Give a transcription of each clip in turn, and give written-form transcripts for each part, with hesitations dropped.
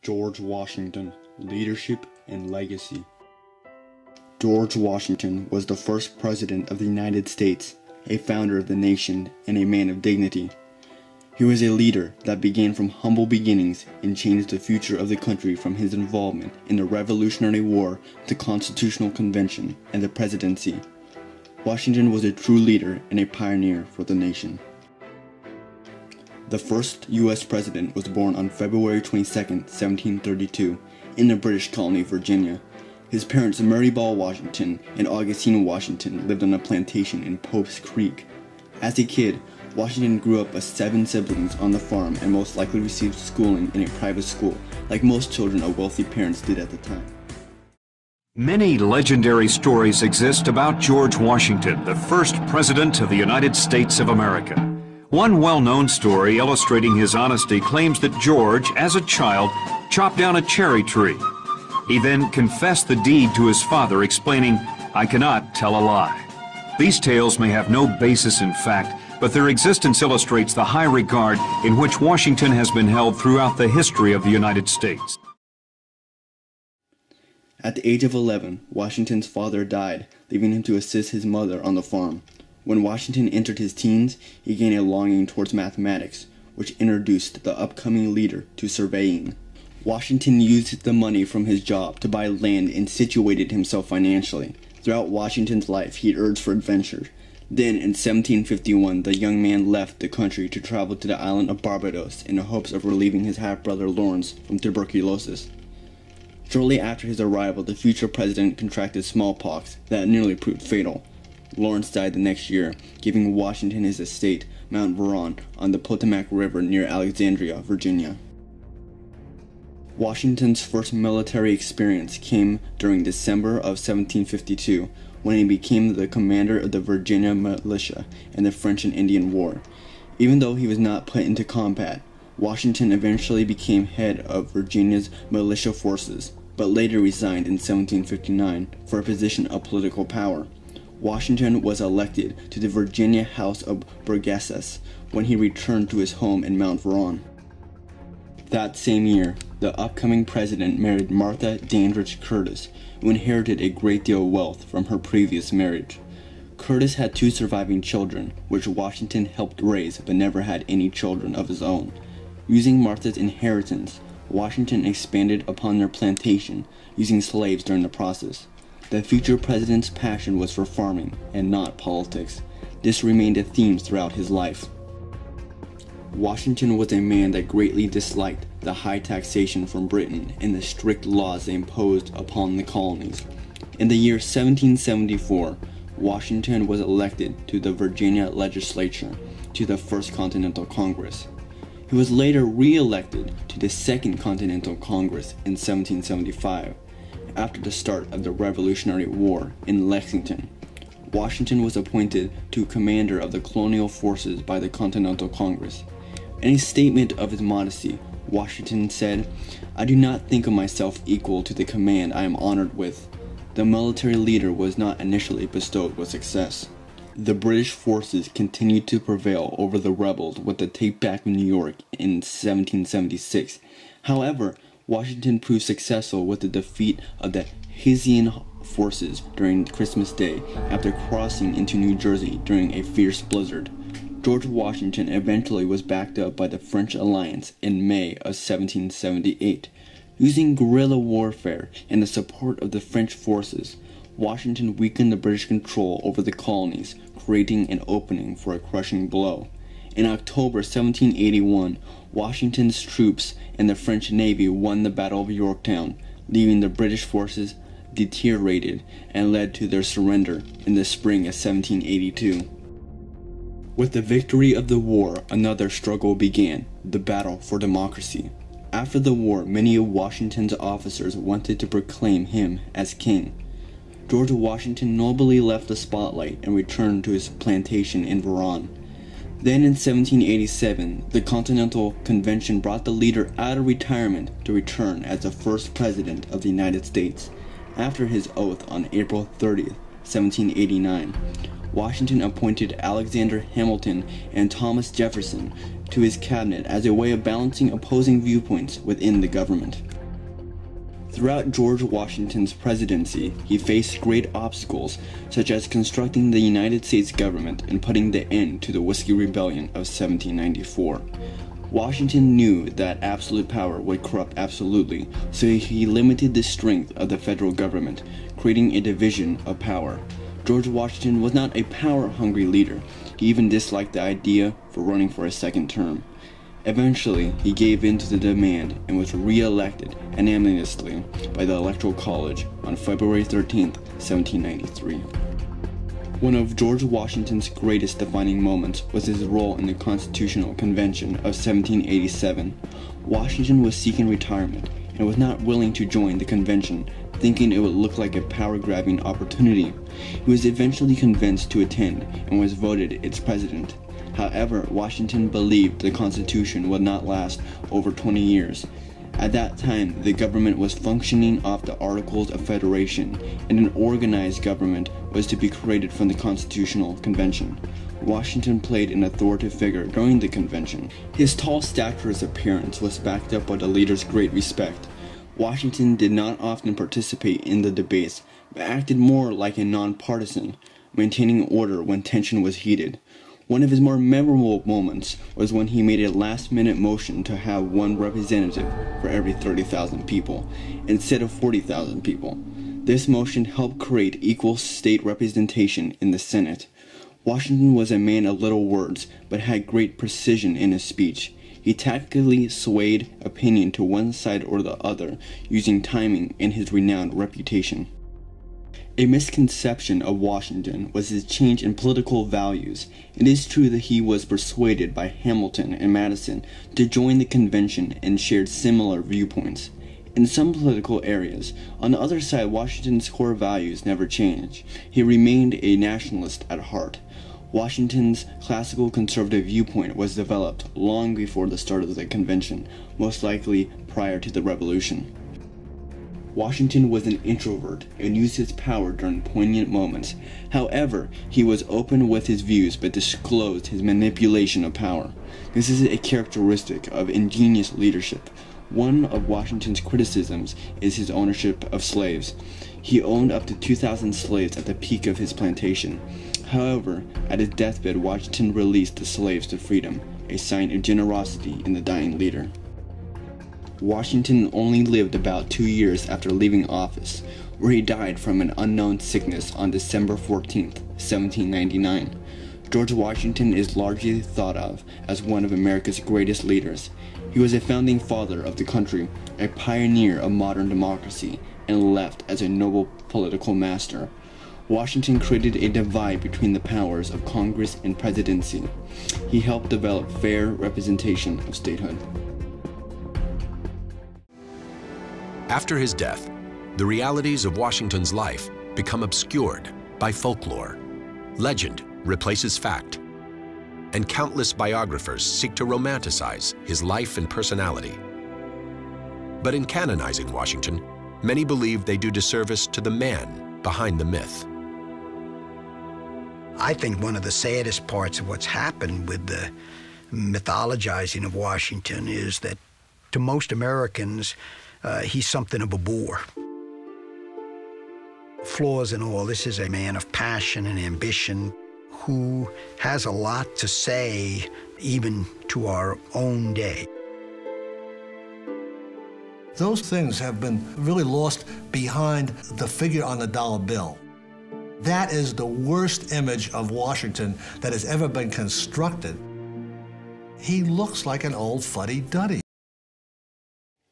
George Washington, Leadership and Legacy. George Washington was the first President of the United States, a founder of the nation, and a man of dignity. He was a leader that began from humble beginnings and changed the future of the country from his involvement in the Revolutionary War, the Constitutional Convention, and the Presidency. Washington was a true leader and a pioneer for the nation. The first U.S. president was born on February 22, 1732, in the British colony Virginia. His parents, Mary Ball Washington and Augustine Washington, lived on a plantation in Pope's Creek. As a kid, Washington grew up with 7 siblings on the farm and most likely received schooling in a private school, like most children of wealthy parents did at the time. Many legendary stories exist about George Washington, the first President of the United States of America. One well-known story illustrating his honesty claims that George, as a child, chopped down a cherry tree. He then confessed the deed to his father, explaining, "I cannot tell a lie." These tales may have no basis in fact, but their existence illustrates the high regard in which Washington has been held throughout the history of the United States. At the age of 11, Washington's father died, leaving him to assist his mother on the farm. When Washington entered his teens, he gained a longing towards mathematics, which introduced the upcoming leader to surveying. Washington used the money from his job to buy land and situated himself financially. Throughout Washington's life, he urged for adventure. Then, in 1751, the young man left the country to travel to the island of Barbados in the hopes of relieving his half-brother Lawrence from tuberculosis. Shortly after his arrival, the future president contracted smallpox that nearly proved fatal. Lawrence died the next year, giving Washington his estate, Mount Vernon, on the Potomac River near Alexandria, Virginia. Washington's first military experience came during December of 1752, when he became the commander of the Virginia militia in the French and Indian War. Even though he was not put into combat, Washington eventually became head of Virginia's militia forces, but later resigned in 1759 for a position of political power. Washington was elected to the Virginia House of Burgesses when he returned to his home in Mount Vernon. That same year, the upcoming president married Martha Dandridge Curtis, who inherited a great deal of wealth from her previous marriage. Curtis had 2 surviving children, which Washington helped raise but never had any children of his own. Using Martha's inheritance, Washington expanded upon their plantation, using slaves during the process. The future president's passion was for farming and not politics. This remained a theme throughout his life. Washington was a man that greatly disliked the high taxation from Britain and the strict laws they imposed upon the colonies. In the year 1774, Washington was elected to the Virginia legislature to the First Continental Congress. He was later re-elected to the Second Continental Congress in 1775, after the start of the Revolutionary War in Lexington. Washington was appointed to commander of the colonial forces by the Continental Congress. In a statement of his modesty, Washington said, "I do not think of myself equal to the command I am honored with." The military leader was not initially bestowed with success. The British forces continued to prevail over the rebels with the take back of New York in 1776. However, Washington proved successful with the defeat of the Hessian forces during Christmas Day after crossing into New Jersey during a fierce blizzard. George Washington eventually was backed up by the French alliance in May of 1778. Using guerrilla warfare and the support of the French forces, Washington weakened the British control over the colonies, creating an opening for a crushing blow. In October 1781, Washington's troops and the French Navy won the Battle of Yorktown, leaving the British forces deteriorated and led to their surrender in the spring of 1782. With the victory of the war, another struggle began, the battle for democracy. After the war, many of Washington's officers wanted to proclaim him as king. George Washington nobly left the spotlight and returned to his plantation in Vernon. Then in 1787, the Continental Convention brought the leader out of retirement to return as the first president of the United States. After his oath on April 30, 1789, Washington appointed Alexander Hamilton and Thomas Jefferson to his cabinet as a way of balancing opposing viewpoints within the government. Throughout George Washington's presidency, he faced great obstacles, such as constructing the United States government and putting the end to the Whiskey Rebellion of 1794. Washington knew that absolute power would corrupt absolutely, so he limited the strength of the federal government, creating a division of power. George Washington was not a power-hungry leader. He even disliked the idea for running for a second term. Eventually, he gave in to the demand and was re-elected unanimously by the Electoral College on February 13, 1793. One of George Washington's greatest defining moments was his role in the Constitutional Convention of 1787. Washington was seeking retirement and was not willing to join the convention, thinking it would look like a power-grabbing opportunity. He was eventually convinced to attend and was voted its president. However, Washington believed the Constitution would not last over 20 years. At that time, the government was functioning off the Articles of Federation, and an organized government was to be created from the Constitutional Convention. Washington played an authoritative figure during the convention. His tall staturous appearance was backed up by the leader's great respect. Washington did not often participate in the debates, but acted more like a nonpartisan, maintaining order when tension was heated. One of his more memorable moments was when he made a last-minute motion to have one representative for every 30,000 people, instead of 40,000 people. This motion helped create equal state representation in the Senate. Washington was a man of little words, but had great precision in his speech. He tactically swayed opinion to one side or the other, using timing and his renowned reputation. A misconception of Washington was his change in political values. It is true that he was persuaded by Hamilton and Madison to join the convention and shared similar viewpoints in some political areas. On the other side, Washington's core values never changed. He remained a nationalist at heart. Washington's classical conservative viewpoint was developed long before the start of the convention, most likely prior to the Revolution. Washington was an introvert and used his power during poignant moments. However, he was open with his views but disclosed his manipulation of power. This is a characteristic of ingenious leadership. One of Washington's criticisms is his ownership of slaves. He owned up to 2,000 slaves at the peak of his plantation. However, at his deathbed, Washington released the slaves to freedom, a sign of generosity in the dying leader. Washington only lived about 2 years after leaving office, where he died from an unknown sickness on December 14, 1799. George Washington is largely thought of as one of America's greatest leaders. He was a founding father of the country, a pioneer of modern democracy, and left as a noble political master. Washington created a divide between the powers of Congress and presidency. He helped develop fair representation of statehood. After his death, the realities of Washington's life become obscured by folklore. Legend replaces fact, and countless biographers seek to romanticize his life and personality. But in canonizing Washington, many believe they do disservice to the man behind the myth. I think one of the saddest parts of what's happened with the mythologizing of Washington is that to most Americans, he's something of a bore. Flaws and all, this is a man of passion and ambition who has a lot to say even to our own day. Those things have been really lost behind the figure on the dollar bill. That is the worst image of Washington that has ever been constructed. He looks like an old fuddy-duddy.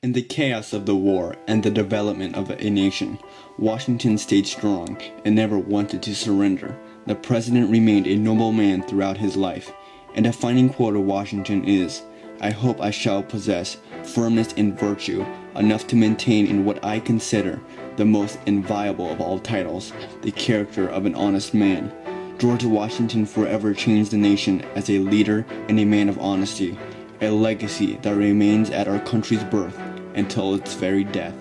In the chaos of the war and the development of a nation, Washington stayed strong and never wanted to surrender. The president remained a noble man throughout his life. A defining quote of Washington is, "I hope I shall possess firmness and virtue enough to maintain in what I consider the most inviolable of all titles, the character of an honest man." George Washington forever changed the nation as a leader and a man of honesty, a legacy that remains at our country's birth until its very death.